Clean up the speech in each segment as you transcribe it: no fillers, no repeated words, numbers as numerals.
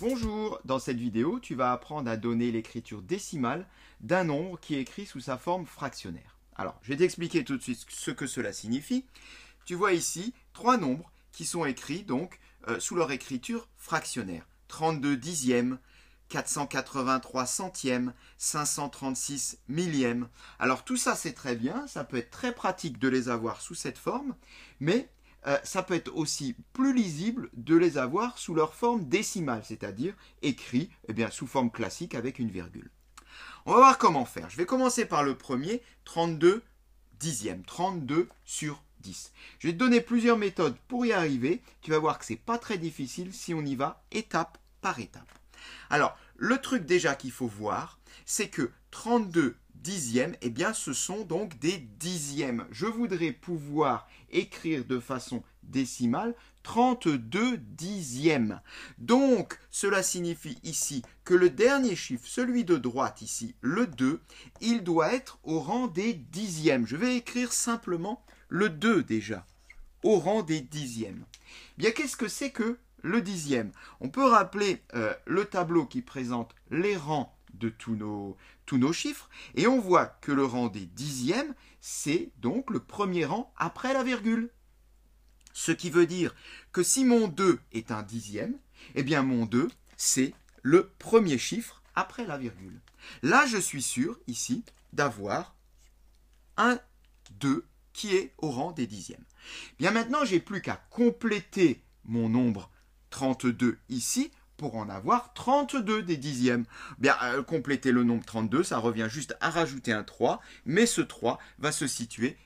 Bonjour, dans cette vidéo, tu vas apprendre à donner l'écriture décimale d'un nombre qui est écrit sous sa forme fractionnaire. Alors, je vais t'expliquer tout de suite ce que cela signifie. Tu vois ici trois nombres qui sont écrits donc sous leur écriture fractionnaire. 32 dixièmes, 483 centièmes, 536 millièmes. Alors tout ça c'est très bien, ça peut être très pratique de les avoir sous cette forme, mais ça peut être aussi plus lisible de les avoir sous leur forme décimale, c'est-à-dire écrit sous forme classique avec une virgule. On va voir comment faire. Je vais commencer par le premier, 32 dixièmes, 32 sur 10. Je vais te donner plusieurs méthodes pour y arriver. Tu vas voir que ce n'est pas très difficile si on y va étape par étape. Alors, le truc déjà qu'il faut voir, c'est que 32 dixièmes, ce sont donc des dixièmes. Je voudrais pouvoir écrire de façon décimale 32 dixièmes. Donc, cela signifie ici que le dernier chiffre, celui de droite ici, le 2, il doit être au rang des dixièmes. Je vais écrire simplement le 2 déjà, au rang des dixièmes. Qu'est-ce que c'est que le dixième? On peut rappeler le tableau qui présente les rangs de tous nos chiffres, et on voit que le rang des dixièmes, c'est donc le premier rang après la virgule. Ce qui veut dire que si mon 2 est un dixième, mon 2, c'est le premier chiffre après la virgule. Là, je suis sûr, ici, d'avoir un 2 qui est au rang des dixièmes. Maintenant, j'ai plus qu'à compléter mon nombre 32 ici pour en avoir 32 des dixièmes. Compléter le nombre 32, ça revient juste à rajouter un 3, mais ce 3 va se situer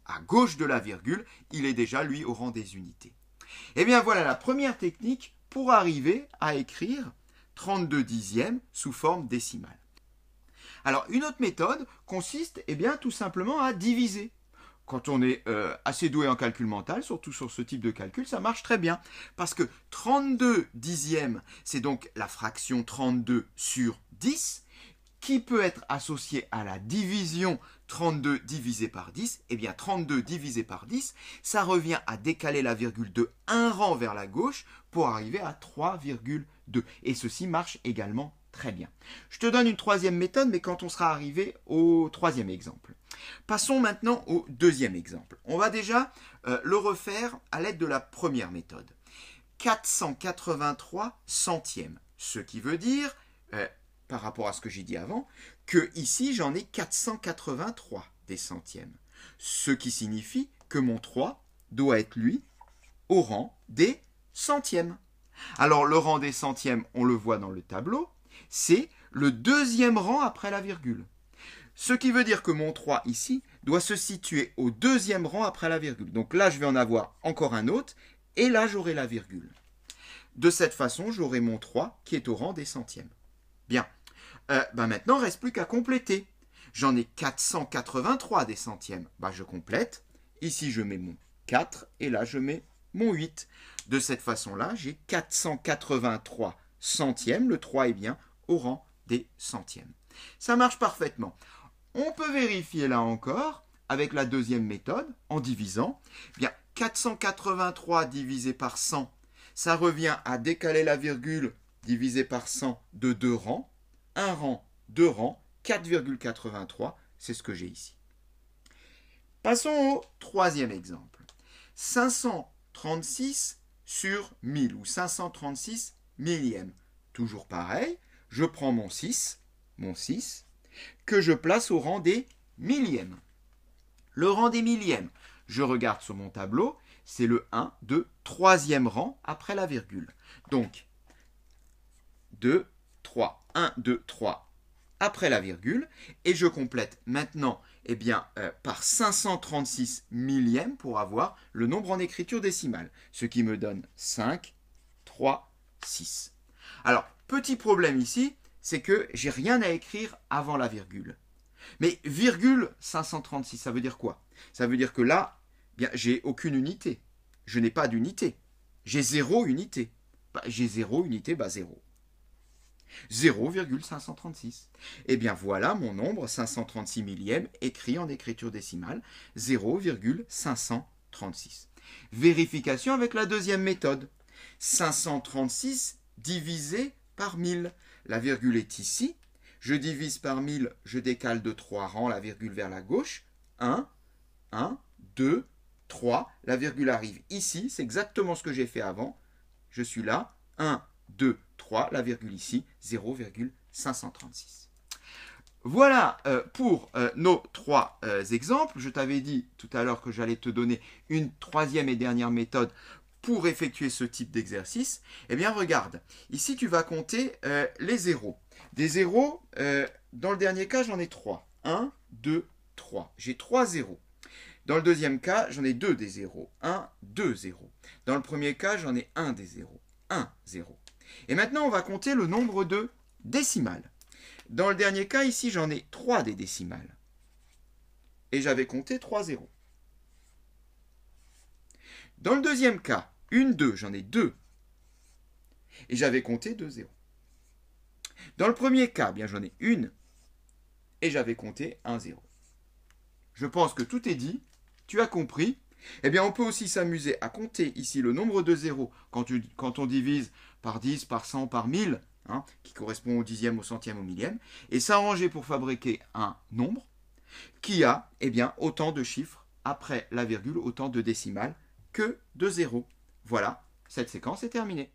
à gauche de la virgule, il est déjà, lui, au rang des unités. Voilà la première technique pour arriver à écrire 32 dixièmes sous forme décimale. Alors, une autre méthode consiste, tout simplement à diviser. Quand on est assez doué en calcul mental, surtout sur ce type de calcul, ça marche très bien. Parce que 32 dixièmes, c'est donc la fraction 32 sur 10, qui peut être associée à la division 32 divisé par 10. 32 divisé par 10, ça revient à décaler la virgule de un rang vers la gauche pour arriver à 3,2. Et ceci marche également très bien. Je te donne une troisième méthode, mais quand on sera arrivé au troisième exemple. Passons maintenant au deuxième exemple. On va déjà le refaire à l'aide de la première méthode. 483 centièmes. Ce qui veut dire, par rapport à ce que j'ai dit avant, que ici j'en ai 483 des centièmes. Ce qui signifie que mon 3 doit être, lui, au rang des centièmes. Alors le rang des centièmes, on le voit dans le tableau, c'est le deuxième rang après la virgule. Ce qui veut dire que mon 3 ici doit se situer au deuxième rang après la virgule. Donc là, je vais en avoir encore un autre, et là, j'aurai la virgule. De cette façon, j'aurai mon 3 qui est au rang des centièmes. Bien. Maintenant, il ne reste plus qu'à compléter. J'en ai 483 des centièmes. Je complète. Ici, je mets mon 4, et là, je mets mon 8. De cette façon-là, j'ai 483 centièmes. Le 3 est bien au rang des centièmes. Ça marche parfaitement. On peut vérifier là encore avec la deuxième méthode en divisant. 483 divisé par 100, ça revient à décaler la virgule divisé par 100 de 2 rangs. 1 rang, 2 rangs, 4,83, c'est ce que j'ai ici. Passons au troisième exemple. 536 sur 1000 ou 536 millièmes. Toujours pareil, je prends mon 6, que je place au rang des millièmes. Le rang des millièmes, je regarde sur mon tableau, c'est le 1 de troisième rang après la virgule. Donc, 2, 3, 1, 2, 3 après la virgule, et je complète maintenant par 536 millièmes pour avoir le nombre en écriture décimale, ce qui me donne 5, 3, 6. Alors, petit problème ici, c'est que j'ai rien à écrire avant la virgule. Mais virgule 536, ça veut dire quoi? Ça veut dire que là, j'ai aucune unité. Je n'ai pas d'unité. J'ai 0 unité. J'ai 0 unité, 0. 0,536. Voilà mon nombre, 536 millièmes, écrit en écriture décimale, 0,536. Vérification avec la deuxième méthode. 536 divisé par 1000. La virgule est ici. Je divise par 1000, je décale de 3 rangs la virgule vers la gauche. 1, 1, 2, 3. La virgule arrive ici. C'est exactement ce que j'ai fait avant. Je suis là. 1, 2, 3. La virgule ici. 0,536. Voilà pour nos 3 exemples. Je t'avais dit tout à l'heure que j'allais te donner une troisième et dernière méthode pour effectuer ce type d'exercice. Eh bien, regarde. Ici, tu vas compter les zéros. Des zéros, dans le dernier cas, j'en ai 3. 1, 2, 3. J'ai 3 zéros. Dans le deuxième cas, j'en ai 2 des zéros. 1, 2 zéros. Dans le premier cas, j'en ai 1 des zéros. 1, 0. Et maintenant, on va compter le nombre de décimales. Dans le dernier cas, ici, j'en ai 3 des décimales. Et j'avais compté 3 zéros. Dans le deuxième cas, 1, 2, j'en ai 2. Et j'avais compté 2 zéros. Dans le premier cas, bien j'en ai 1. Et j'avais compté 1 zéro. Je pense que tout est dit. Tu as compris. Eh bien, on peut aussi s'amuser à compter ici le nombre de zéros quand on divise par 10, par 100, par 1000. Qui correspond au dixième, au centième, au millième, et s'arranger pour fabriquer un nombre qui a autant de chiffres après la virgule, autant de décimales que de zéros. Voilà, cette séquence est terminée.